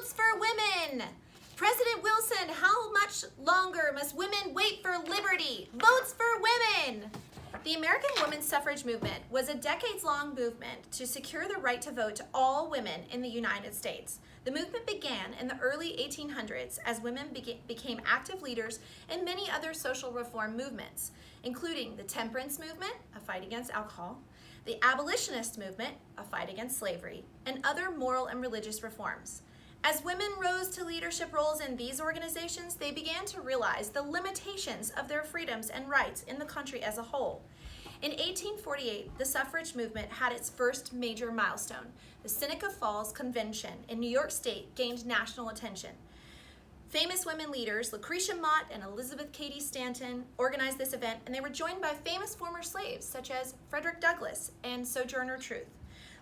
Votes for women. President Wilson, how much longer must women wait for liberty? Votes for women. The American women's suffrage movement was a decades-long movement to secure the right to vote to all women in the United States. The movement began in the early 1800s as women became active leaders in many other social reform movements, including the temperance movement, a fight against alcohol, the abolitionist movement, a fight against slavery, and other moral and religious reforms. As women rose to leadership roles in these organizations, they began to realize the limitations of their freedoms and rights in the country as a whole. In 1848, the suffrage movement had its first major milestone. The Seneca Falls Convention in New York State gained national attention. Famous women leaders, Lucretia Mott and Elizabeth Cady Stanton, organized this event, and they were joined by famous former slaves such as Frederick Douglass and Sojourner Truth.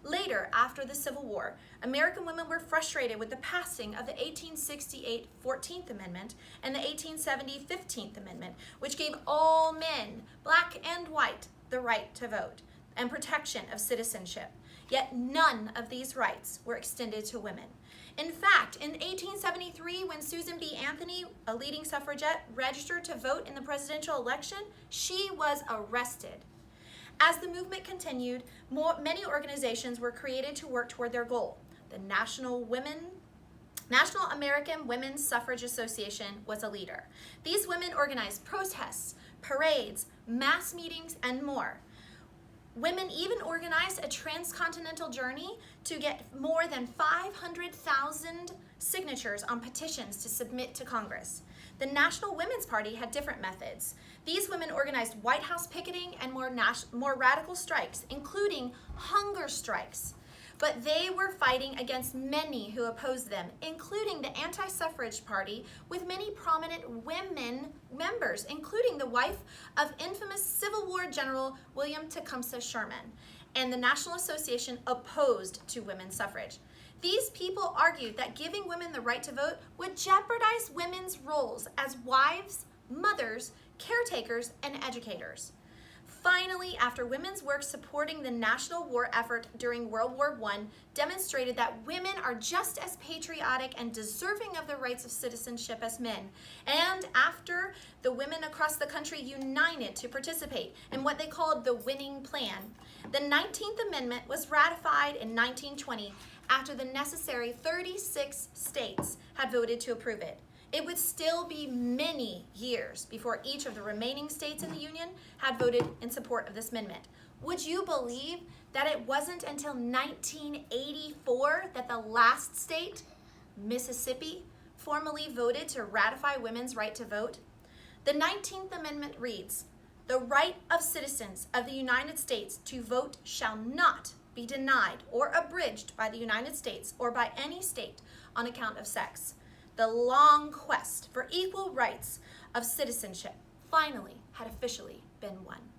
Later, after the Civil War, American women were frustrated with the passing of the 1868 14th Amendment and the 1870 15th Amendment, which gave all men, black and white, the right to vote and protection of citizenship. Yet none of these rights were extended to women. In fact, in 1873, when Susan B. Anthony, a leading suffragette, registered to vote in the presidential election, she was arrested. As the movement continued, many organizations were created to work toward their goal. The National American Women's Suffrage Association was a leader. These women organized protests, parades, mass meetings, and more. Women even organized a transcontinental journey to get more than 500,000 signatures on petitions to submit to Congress. The National Women's Party had different methods. These women organized White House picketing and more radical strikes, including hunger strikes. But they were fighting against many who opposed them, including the anti-suffrage party with many prominent women members, including the wife of infamous Civil War General William Tecumseh Sherman. And the National Association opposed to women's suffrage. These people argued that giving women the right to vote would jeopardize women's roles as wives, mothers, caretakers, and educators. Finally, after women's work supporting the national war effort during World War I demonstrated that women are just as patriotic and deserving of the rights of citizenship as men, and after the women across the country united to participate in what they called the winning plan, the 19th Amendment was ratified in 1920 after the necessary 36 states had voted to approve it. It would still be many years before each of the remaining states in the Union had voted in support of this amendment. Would you believe that it wasn't until 1984 that the last state, Mississippi, formally voted to ratify women's right to vote? The 19th Amendment reads, "The right of citizens of the United States to vote shall not be denied or abridged by the United States or by any state on account of sex." The long quest for equal rights of citizenship finally had officially been won.